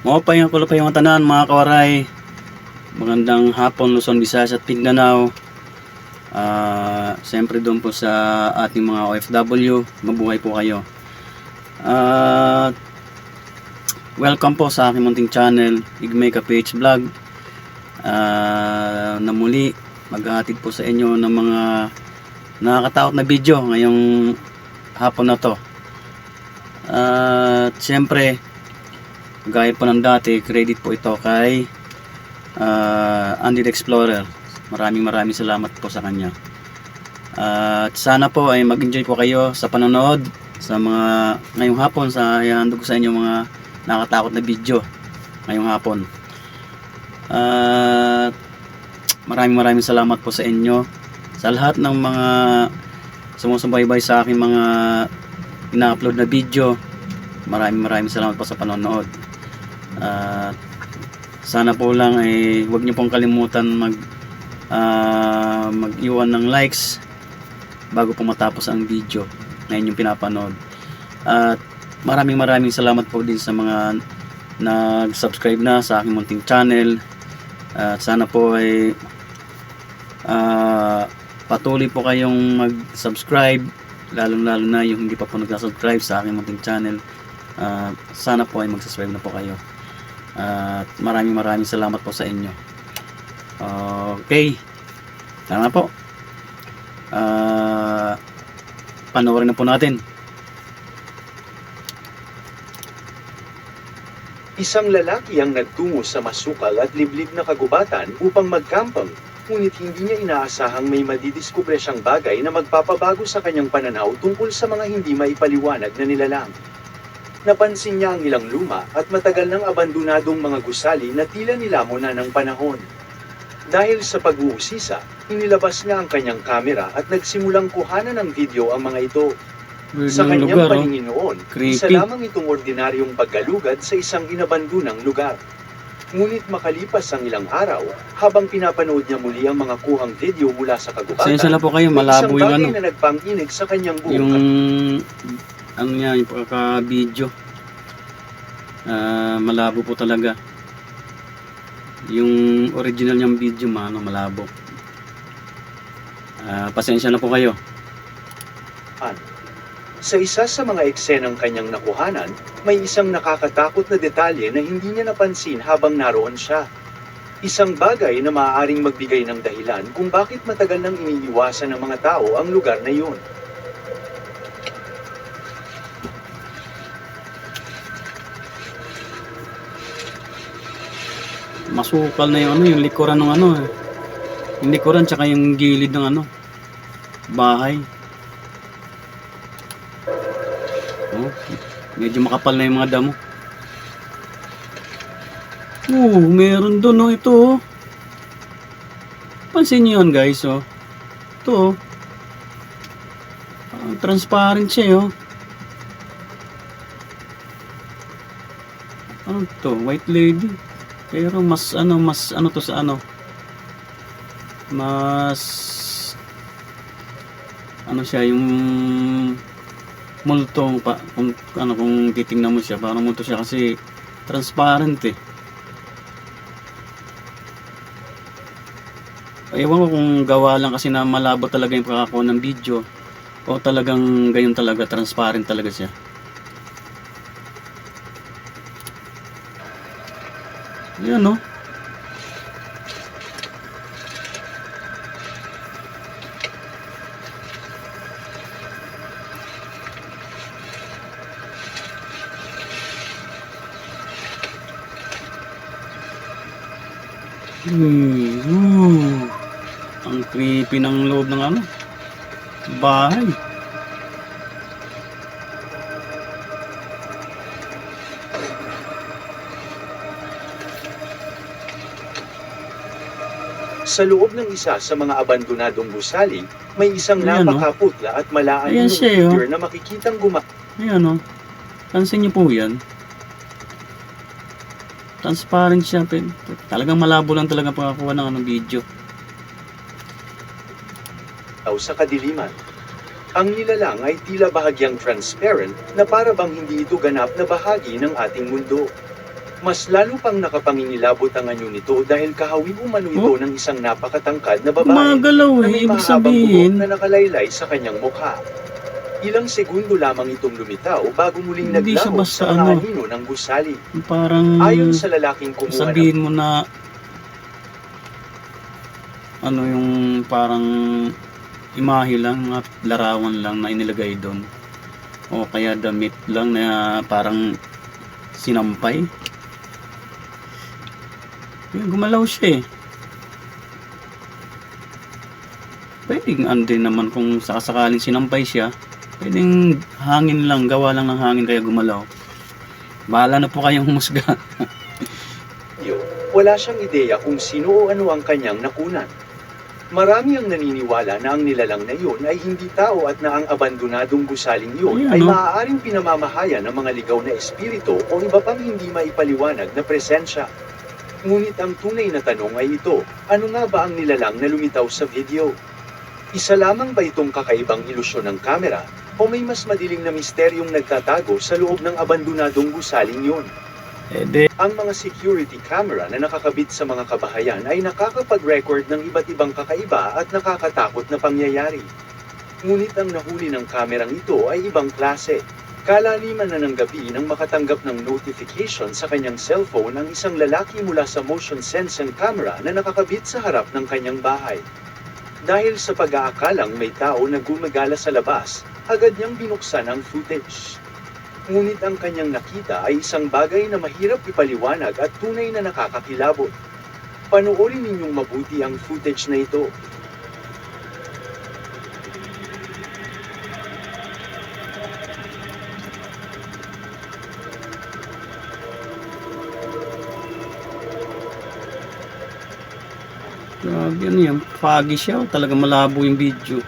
Mapay ang kulapay yung tanan mga kawaray. Magandang hapon Luzon, Visayas at Mindanao. Siyempre doon po sa ating mga OFW, mabuhay po kayo. Welcome po sa aking munting channel, Igmay Ka-PH Vlog. Na muli maghahatid po sa inyo ng mga nakakatakot na video ngayong hapon na to. Siyempre, gaya po ng dati, credit po ito kay Andy the Explorer. Maraming salamat po sa kanya. At sana po ay mag-enjoy po kayo sa panonood sa mga ngayong hapon, sa ihandog ko sa inyo mga nakatakot na video ngayong hapon. Maraming salamat po sa inyo, sa lahat ng mga sumusubaybay sa aking mga ina-upload na video. Maraming salamat po sa panonood. Sana po lang ay huwag niyo pong kalimutan mag-iwan ng likes bago po matapos ang video na inyong pinapanood. At maraming salamat po din sa mga nag-subscribe na sa aking munting channel. At sana po ay patuloy po kayong mag-subscribe, lalo na yung hindi pa po nag-subscribe sa aking munting channel. Sana po ay mag-subscribe na po kayo. At maraming salamat po sa inyo. Okay, tara na po. Panoorin na po natin. Isang lalaki ang nagtungo sa masukal at liblib na kagubatan upang magkampang, ngunit hindi niya inaasahang may madidiskubre siyang bagay na magpapabago sa kanyang pananaw tungkol sa mga hindi maipaliwanag na nilalang. Napansin niya ang ilang luma at matagal ng abandonadong mga gusali na tila nilamo na ng panahon. Dahil sa pag-uusisa, inilabas niya ang kanyang kamera at nagsimulang kuhanan ng video ang mga ito. Sa kanyang paningin noon, isa lamang itong ordinaryong paggalugad sa isang inabandonang lugar. Ngunit makalipas ang ilang araw, habang pinapanood niya muli ang mga kuhang video mula sa kagubatan, Sensya po kayo, malabo yung isang bagay na nagpang-inig sa kanyang buong yung ano niya, yung pagka-video. Malabo po talaga. Yung original niyang video malabo. Pasensya na po kayo. Sa isa sa mga eksenang kanyang nakuhanan, may isang nakakatakot na detalye na hindi niya napansin habang naroon siya. Isang bagay na maaaring magbigay ng dahilan kung bakit matagal nang iniiwasan ng mga tao ang lugar na yun. Masukal na yung yung likuran ng yung likuran tsaka yung gilid ng bahay. Medyo makapal na yung mga damo. Meron doon ito. Pansin niyo yun guys, ito transparent siya ano to, white lady. Pero mas to sa mas siya yung multo pa, kung titingnan mo siya, parang multo siya kasi transparent Ewan ko kung gawa lang kasi na malabo talaga yung pagkakakuha ng video o talagang ganyan talaga, transparent talaga siya. Yan ang creepy ng loob ng bahay. Sa loob ng isa sa mga abandonadong gusali, may isang napakaputla at malaking figure na makikitang Ayan pansin niyo po yan. Transparent siya, talagang malabo lang talaga pagkakuha ng video. Sa kadiliman. Ang nilalang ay tila bahagyang transparent na para bang hindi ito ganap na bahagi ng ating mundo. Mas lalo pang nakapangingilabot ang anyo nito dahil kahawig umano ito ng isang napakatangkad na babae Gumagalaw na eh, may ibig mahabang buhok sabihin. na nakalaylay sa kanyang mukha. Ilang segundo lamang itong lumitaw bago muling Hindi siya naglaho basta sa mga ano. anino ng gusali. Parang Ayon sa lalaking kumuha ng sabihin mo na ano yung parang imahe lang, mga larawan lang na inilagay doon. O kaya damit lang na parang sinampay. Gumalaw siya eh. Pwedeng andin naman kung sakasakaling sinampay siya. Pwedeng hangin lang, gawa lang ng hangin kaya gumalaw. Bahala na po kayong humusga. wala siyang ideya kung sino o ano ang kanyang nakunan. Marami ang naniniwala na ang nilalang na iyon ay hindi tao at na ang abandonadong gusaling iyon Ayan, ay no? maaaring pinamamahayan ng mga ligaw na espiritu o iba pang hindi maipaliwanag na presensya. Ngunit ang tunay na tanong ay ito, ano nga ba ang nilalang na lumitaw sa video? Isa lamang ba itong kakaibang ilusyon ng kamera, o may mas madiling na misteryong nagtatago sa loob ng abandonadong gusaling iyon? Ang mga security camera na nakakabit sa mga kabahayan ay nakakapag-record ng iba't ibang kakaiba at nakakatakot na pangyayari. Ngunit ang nahuli ng kamerang ito ay ibang klase. Kalaliman na ng gabi nang makatanggap ng notification sa kanyang cellphone ang isang lalaki mula sa motion sensing camera na nakakabit sa harap ng kanyang bahay. Dahil sa pag-aakalang may tao na gumagala sa labas, agad niyang binuksan ang footage. Ngunit ang kanyang nakita ay isang bagay na mahirap ipaliwanag at tunay na nakakakilabot. Panoorin ninyong mabuti ang footage na ito. Grabe, ano yan? Foggy siya. Talaga malabo yung video.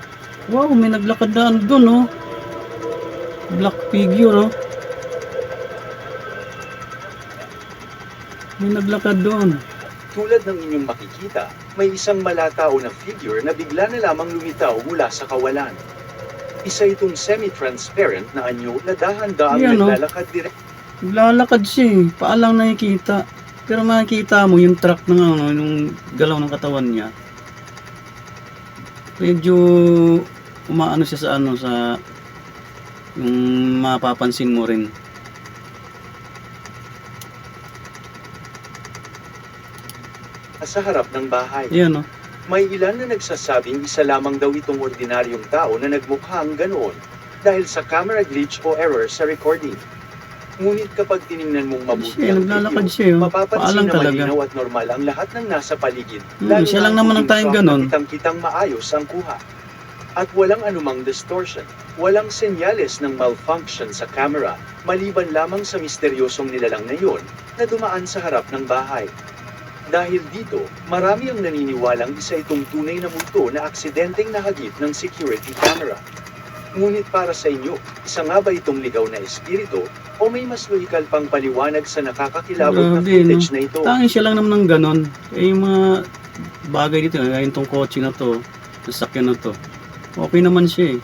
Wow, may naglakad na ano doon, oh. Black figure, oh. May naglakad doon. Tulad ng inyong makikita, may isang malatao na figure na bigla na lamang lumitaw mula sa kawalan. Isa itong semi-transparent na anyo na dahan-daang Ayan, oh. naglalakad direct. Naglalakad siya, eh. Paalang nakikita. Pero makikita mo yung track ng ano, yung galaw ng katawan niya. Medyo umaano siya sa ano, sa yung mapapansin mo rin. Sa harap ng bahay. Ayan, oh. May ilan na nagsasabing isa lamang daw itong ordinaryong tao na nagmukhang ganoon dahil sa camera glitch o error sa recording. Ngunit kapag tiningnan mong mabuti Siya, ang naglalakad video, siya, oh. mapapansin Paalang na talaga. malinaw at normal ang lahat ng nasa paligid. Siya lang naman ang tayong ganon. Kitang-kitang maayos ang kuha. At walang anumang distortion, walang senyales ng malfunction sa camera, maliban lamang sa misteryosong nilalang na iyon na dumaan sa harap ng bahay. Dahil dito, marami ang naniniwalang isa itong tunay na multo na aksidenteng nahagip ng security camera. Ngunit para sa inyo, isa nga ba itong ligaw na espiritu, o may mas loikal pang paliwanag sa nakakakilabot na Grabe, footage no? na ito? Tangin siya lang naman ng ganon. Eh, yung mga bagay dito, yung tong kotse na to, sasakyan na to, okay naman siya eh.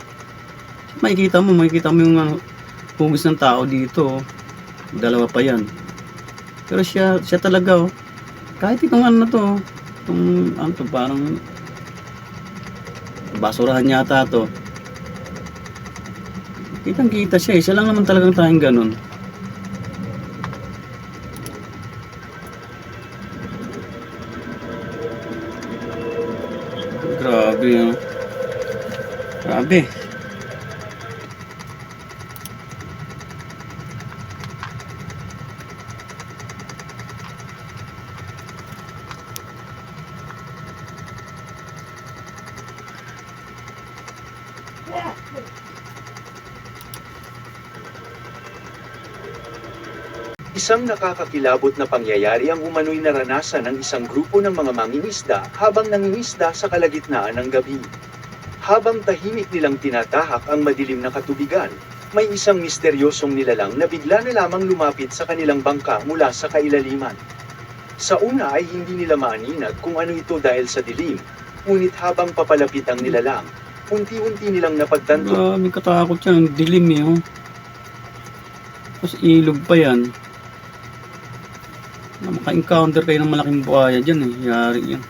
Makikita mo yung ano, hugis ng tao dito, oh. Dalawa pa yan. Pero siya talaga, oh. Kahit itong ano na to, oh. Itong ano to, parang basurahan yata to. Kitang-kita siya eh. Siya lang naman talagang tayong ganon. Grabe, oh. Grabe. Isang nakakakilabot na pangyayari ang umano'y naranasan ng isang grupo ng mga mangingisda habang nangingisda sa kalagitnaan ng gabi. Habang tahimik nilang tinatahak ang madilim na katubigan, may isang misteryosong nilalang na bigla na lamang lumapit sa kanilang bangka mula sa kailaliman. Sa una ay hindi nila maaninag kung ano ito dahil sa dilim, ngunit habang papalapit ang nilalang, unti-unti nilang napagtanto. Grabe katakot yan. Ang dilim eh, oh. Tapos ilog pa yan. na maka-encounter kayo ng malaking buhaya dyan eh. Yari yan.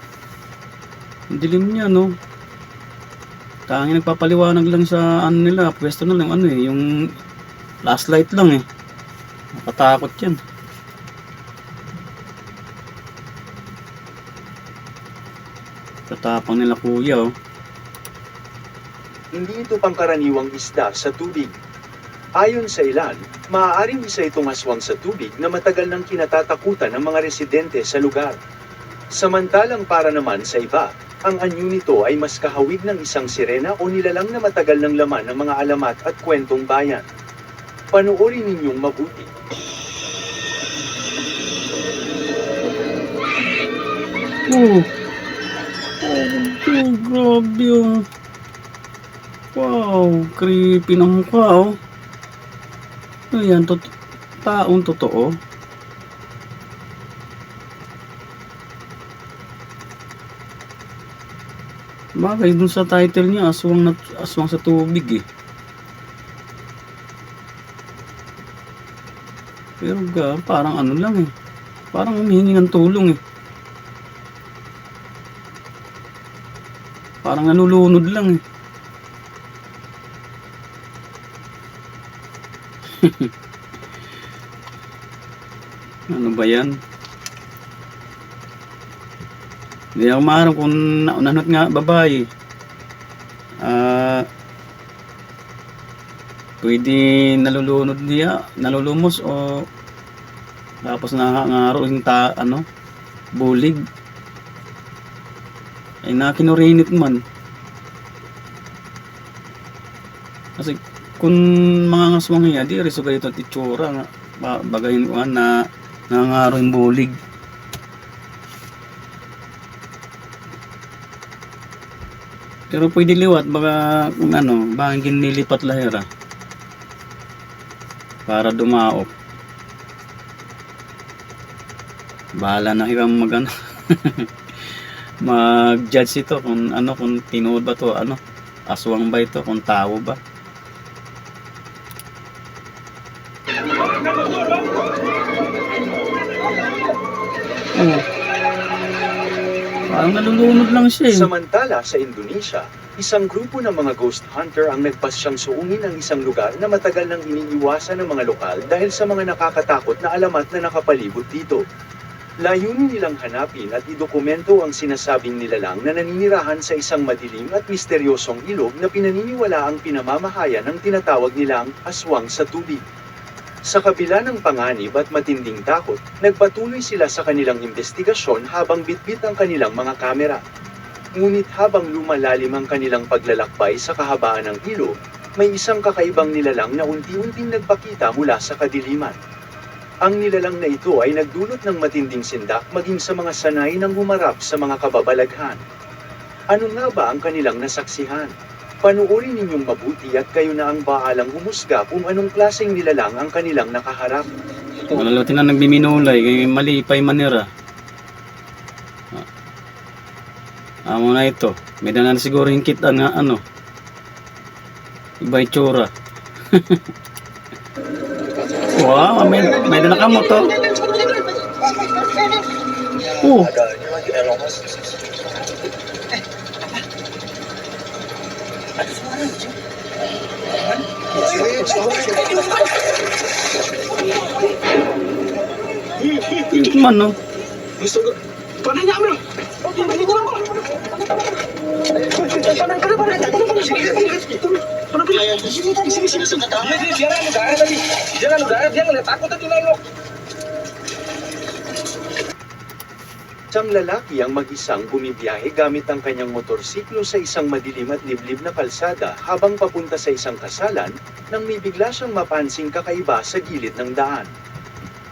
Ang dilim niya, no? Tanging nagpapaliwanag lang sa ano nila, pwesto na lang ano eh, yung flashlight lang eh. Nakatakot yan. Tatapang nila kuya, oh. Hindi ito pangkaraniwang isda sa tubig. Ayon sa ilan, maaaring isa itong aswang sa tubig na matagal nang kinatatakutan ng mga residente sa lugar. Samantalang para naman sa iba, ang anyo nito ay mas kahawig ng isang sirena o nilalang na matagal ng laman ng mga alamat at kwentong bayan. Panoorin ninyong mabuti. Oh, grabe yung... Wow, creepy ng mukha, oh. Ayan, taong totoo. Bagay dun sa title niya, aswang sa tubig eh. Pero parang ano lang eh. Parang humihingi ng tulong eh. Parang nalulunod lang eh. Ano ba yan? Hindi ako maharap kung nanot nga babae. Pwede nalulunod niya, nalulumos o tapos nakangaro yung bulig. Ay nakinurinit man. Kasi kung mga ngaswang yan, di riso kayo ito titsura nga. Bagayin ko nga na nangangaro yung bulig. Pero pwede liwat, baka kung baka ginilipat lahira para dumaok. Bahala na ikaw mag-judge ito kung kung tinuod ba to, aswang ba ito, kung tao ba. Oh. Parang nalulunod lang siya eh. Samantala sa Indonesia, isang grupo ng mga ghost hunter ang nagpasyang suungin ang isang lugar na matagal nang iniiwasan ng mga lokal dahil sa mga nakakatakot na alamat na nakapalibot dito. Layunin nilang hanapin at idokumento ang sinasabing nilalang na naninirahan sa isang madilim at misteryosong ilog na pinaniniwala ang pinamamahayan ng tinatawag nilang aswang sa tubig. Sa kabila ng panganib at matinding takot, nagpatuloy sila sa kanilang investigasyon habang bitbit ang kanilang mga kamera. Ngunit habang lumalalim ang kanilang paglalakbay sa kahabaan ng ilog, may isang kakaibang nilalang na unti-unting nagpakita mula sa kadiliman. Ang nilalang na ito ay nagdulot ng matinding sindak maging sa mga sanay ng humarap sa mga kababalaghan. Ano nga ba ang kanilang nasaksihan? Panuorin ninyong mabuti at kayo na ang baalang humusga kung anong klaseng nilalang ang kanilang nakaharap. Malalatin na nagbiminulay, kaya malipay manira. Amo na ito. May danan siguro yung kita nga iba itsura. Wow, may dana ka mo to. Oh. Ito man, no? Isang lalaki ang mag-isang bumibiyahe gamit ang kanyang motorsiklo sa isang madilim at liblib na kalsada habang papunta sa isang kasalan nang may bigla siyang mapansing kakaiba sa gilid ng daan.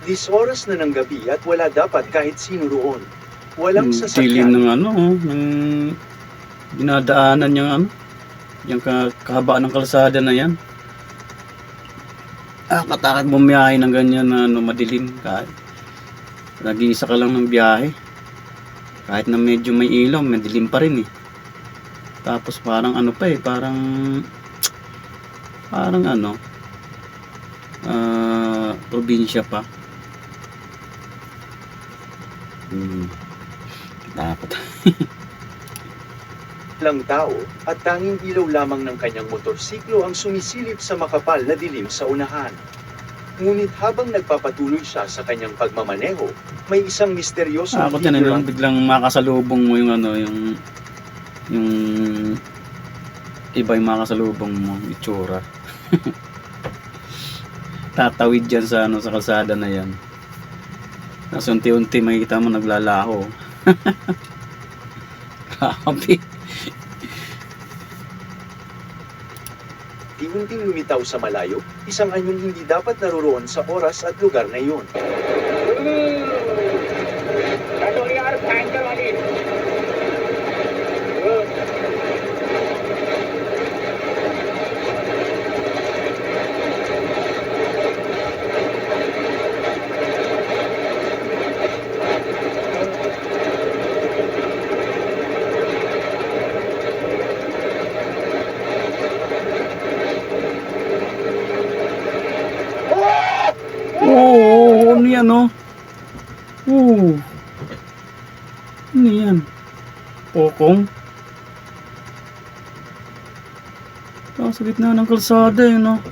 10 oras na ng gabi at wala dapat kahit sino roon. Walang Dilim sasakyan. ng ng dinadaanan yung kahabaan ng kalsada na yan. Katakot bumiyahe ng ganyan na madilim. Kahit nag-iisa ka lang ng biyahe. Kahit na medyo may ilaw, madilim pa rin eh. Tapos parang probinsya pa. Takot. Lang tao, at tanging ilaw lamang ng kanyang motorsiklo ang sumisilip sa makapal na dilim sa unahan. Ngunit habang nagpapatuloy siya sa kanyang pagmamaneho, may isang misteryosong Takot yan, figure yung ang biglang makasalubong mo yung yung iba yung makasalubong mo, itsura. Tatawid yan sa sa kalsada na yan. Tapos unti-unti makikita mo naglalaho. Grabe. unti-unting lumitaw sa malayo, isang anyong hindi dapat naroroon sa oras at lugar na iyon. Oo, ano yan, no? Oo. Ano yan? Pokong? Sa gitna ng kalsada, yun, no?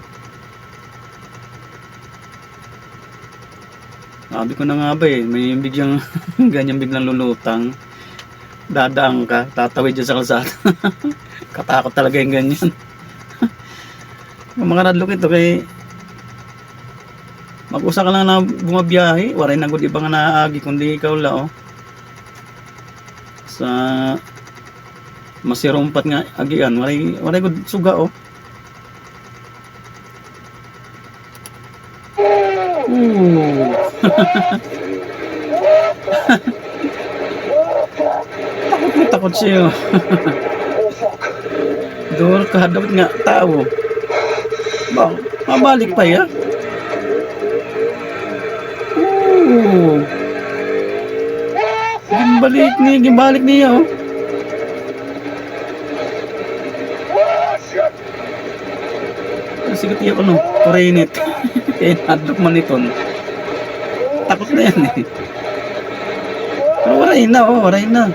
Sabi ko na nga ba may biglang ganyan biglang lulutang. Dadaan ka, tatawid dyan sa kalsada. Katakot talaga yung ganyan. Yung mga radlok ito kay mag-usa ka lang na bumabiyahe, waray na gud ibang naagi kundi ikaw la sa masirumpat nga agian, waray gud suga takot siya. Dor ka dapat nga tao. Ba, mabalik pa ya. Gimbalik niya Sige tiyo kurinit. Kaya nadlok man iton. Takot na yan Pero waray na waray na.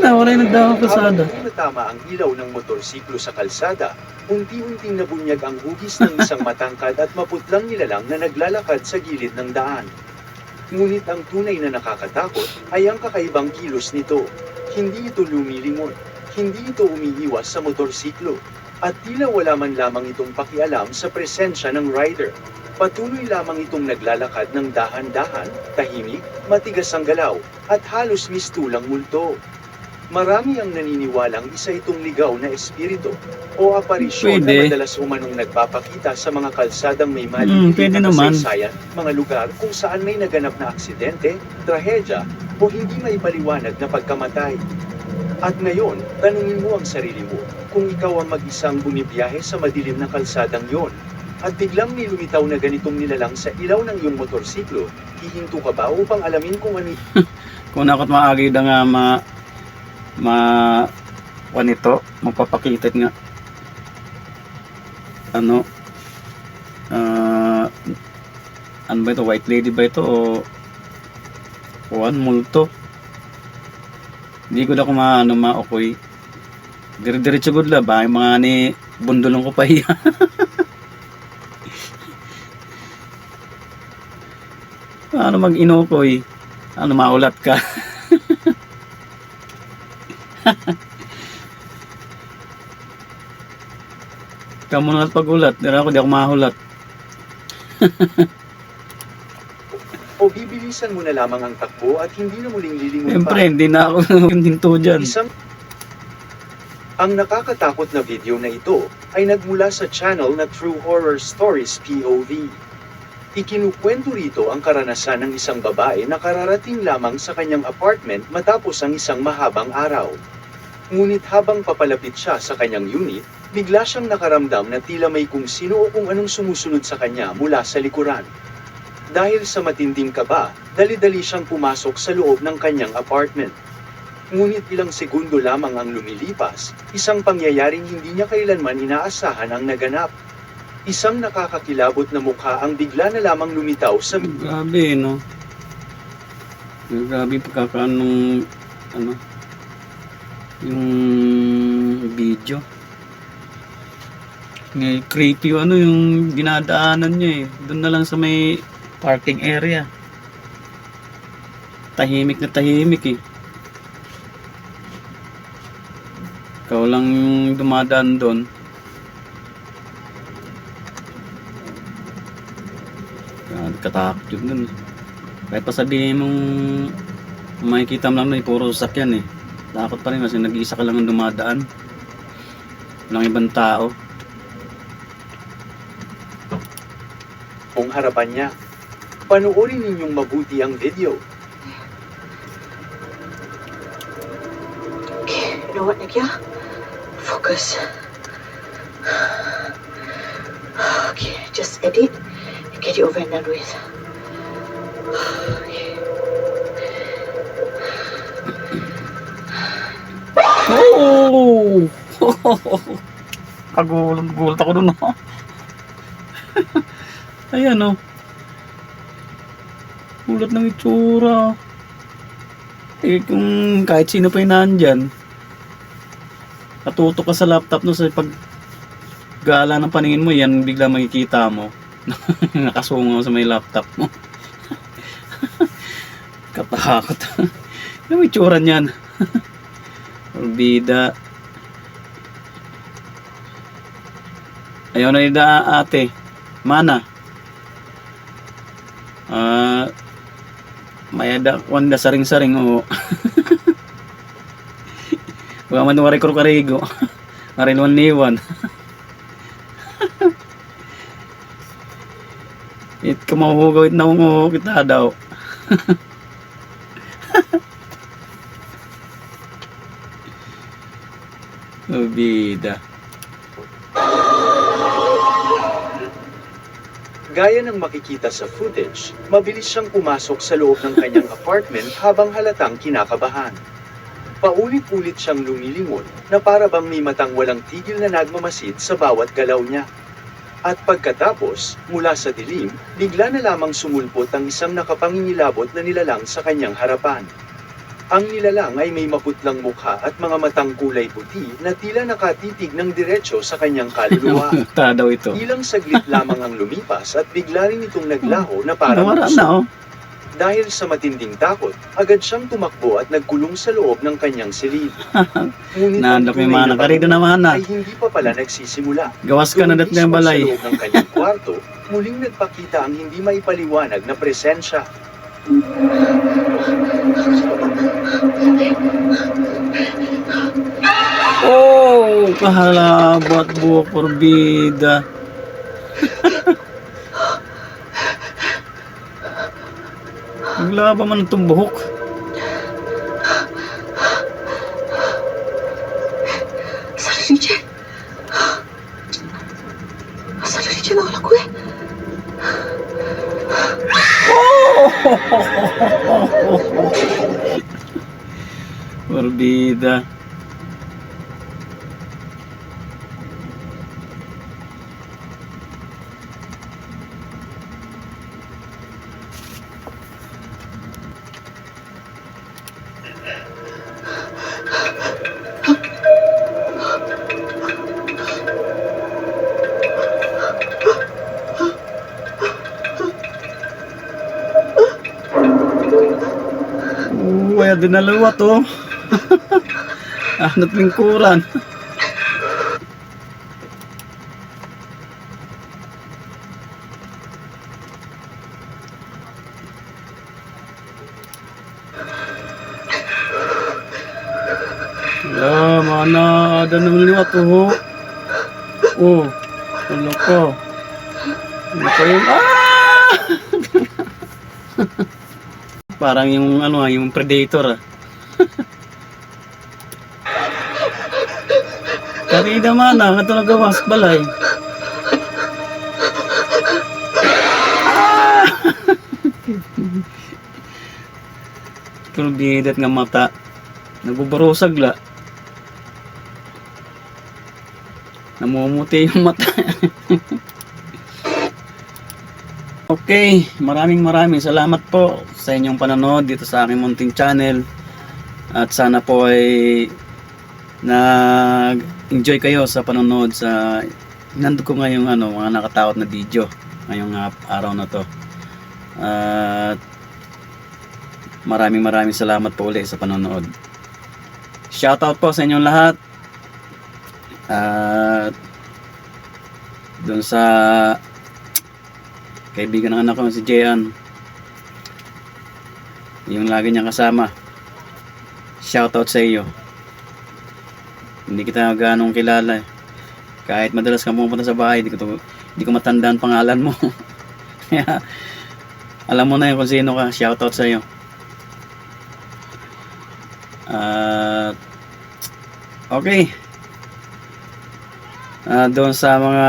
Waray na daw ang kalsada. Habang natama ang ilaw ng motorsiklo sa kalsada, unti-unting nabunyag ang hugis ng isang matangkad at maputlang nilalang na naglalakad sa gilid ng daan. Ngunit ang tunay na nakakatakot ay ang kakaibang kilos nito. Hindi ito lumilingon, hindi ito umiiwas sa motorsiklo, at tila wala man lamang itong pakialam sa presensya ng rider. Patuloy lamang itong naglalakad ng dahan-dahan, tahimik, matigas ang galaw, at halos mistulang multo. Marami ang naniniwalang isa itong ligaw na espiritu o aparisyon na madalas umanong nagpapakita sa mga kalsadang may maliliit na kasaysayan, mga lugar kung saan may naganap na aksidente, trahedya, o hindi may paliwanag na pagkamatay. At ngayon, tanungin mo ang sarili mo, kung ikaw ang mag-isang bumibiyahe sa madilim na kalsadang yon, at biglang may lumitaw na ganitong nilalang sa ilaw ng iyong motorsiklo, hihinto ka ba upang alamin kung ano? Kung nakot maagi da nga nito magpapakita nga ano ba ito, white lady ba ito o multo, hindi ko na maokoy diretso good la ba yung mga ni bundulong ko pa hiya. Ano mag-inokoy, maulat ka. Kamu na pagulat, di ako mahulat. O bibilisan mo na lamang ang takbo at hindi na muling lilingon Siyempre, hindi na ako yung hinto dyan. Ang nakakatakot na video na ito ay nagmula sa channel na True Horror Stories POV. Ikinukwento rito ang karanasan ng isang babae na kararating lamang sa kanyang apartment matapos ang isang mahabang araw. Ngunit habang papalapit siya sa kanyang unit, bigla siyang nakaramdam na tila may kung sino o kung anong sumusunod sa kanya mula sa likuran. Dahil sa matinding kaba, dali-dali siyang pumasok sa loob ng kanyang apartment. Ngunit ilang segundo lamang ang lumilipas, isang pangyayaring hindi niya kailanman inaasahan ang naganap. Isang nakakakilabot na mukha ang bigla na lamang lumitaw sa Grabe, no? Grabe yung pagkakaanong, ano, yung video. Creepy yung ano, yung dinadaanan niya eh. Doon na lang sa may parking area. Tahimik na tahimik eh. Ikaw lang yung dumadaan doon. Katakot yun dun. Kahit pa sabihin mong makikita mo lang na puro sasakyan eh. Takot pa rin kasi nag-iisa ka lang ang dumadaan. Walang ibang tao. kung harapan niya. Panoorin ninyong mabuti ang video. Okay, you know what, Nakia? Focus. Okay, just edit and get it over and done with. Okay. Oh! Kagulat ako dun. Ayan oh. Gulat ng itsura. Eh kung kahit sino pa yung nandyan, natuto ka sa laptop no, sa pag gala ng paningin mo, yan bigla makikita mo. Nakasungaw sa may laptop mo. Katakot. Ano yung itsura niyan? Orbida. Ayaw na ida ate. Mana? Mayada wanda saring-saring o. Wa man wari ko karigo. Arin wan niwan. It kamahugaw it na mo kita daw. Obida. Gaya ng makikita sa footage, mabilis siyang pumasok sa loob ng kanyang apartment habang halatang kinakabahan. Paulit-ulit siyang lumilingon na para bang may matang walang tigil na nagmamasid sa bawat galaw niya. At pagkatapos, mula sa dilim, bigla na lamang sumulpot ang isang nakapangingilabot na nilalang sa kanyang harapan. Ang nilalang ay may maputlang mukha at mga matang kulay puti na tila nakatitig ng diretso sa kanyang kaluluwa. Ta daw ito. Ilang saglit lamang ang lumipas at bigla rin itong naglaho na parang Nawala puso. na oh. Dahil sa matinding takot, agad siyang tumakbo at nagkulong sa loob ng kanyang silid. Ngunit ang Nandok may tunay mana na karido bangungot naman na. ay hindi pa pala nagsisimula. Gawas ka na dat ng Tumagismo balay. Sa loob ng kanyang kwarto, muling nagpakita ang hindi maipaliwanag na presensya. Oh, kahalabat buhok porbida. Naglaba man itong buhok. Sarili niya. Sarili niya na wala ko eh. Porbida. Kaya dinalawa to. Anot lingkuran. Mana ada naman liwat oh. Oh, ano ko? Ano ko yung Parang yung ano yung predator. Karida mana nga talaga was balay. Kurbidat nga mata. Nagbubarosag la. Namumuti yung mata. Okay, maraming salamat po sa inyong panonood dito sa aking munting channel. At sana po ay nag-enjoy kayo sa panonood sa nandun ko ngayong mga nakatakot na video ngayong araw na to. At maraming salamat po ulit sa panonood. Shoutout po sa inyong lahat. At doon sa kaibigan ng anak ko si Jean, yung lagi niyang kasama, shoutout sa iyo. Hindi kita ganong kilala eh. Kahit madalas ka pumunta sa bahay, di ko matandaan pangalan mo. Kaya alam mo na yun kung sino ka. Shoutout sa iyo. Okay. Doon sa mga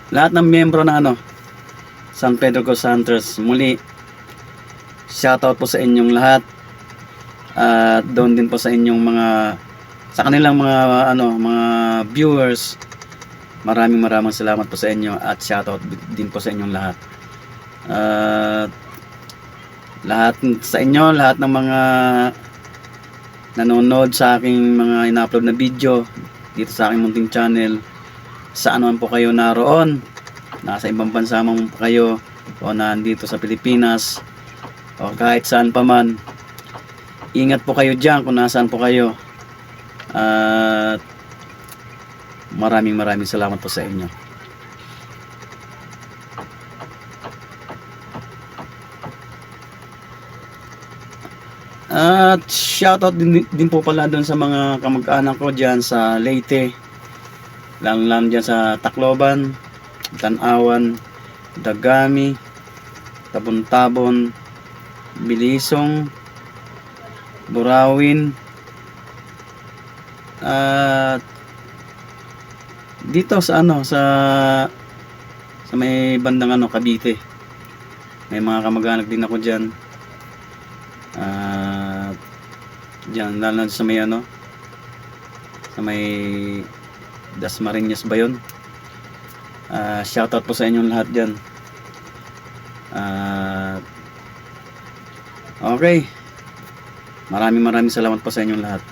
lahat ng miyembro ng San Pedro Ghost Hunters, muli shoutout po sa inyong lahat. At doon din po sa inyong sa kanilang mga viewers, maraming salamat po sa inyo at shoutout din po sa inyong lahat. Lahat sa inyo, lahat ng mga nanonood sa aking mga ina-upload na video dito sa aking munting channel, saan man po kayo naroon, nasa ibang bansa man po kayo o nandito sa Pilipinas o kahit saan pa man, ingat po kayo dyan kung nasaan po kayo. At maraming salamat po sa inyo. At shoutout din po pala doon sa mga kamag-anak ko dyan sa Leyte, lang dyan sa Tacloban, Tanawan, Dagami, Tabon-Tabon, Bilisong, Burawin, at dito sa sa may bandang Cavite, may mga kamag-anak din ako dyan. Dyan lalo sa may sa may Dasmariñas ba yun? Shoutout po sa inyong lahat dyan. Okay, maraming salamat po sa inyong lahat.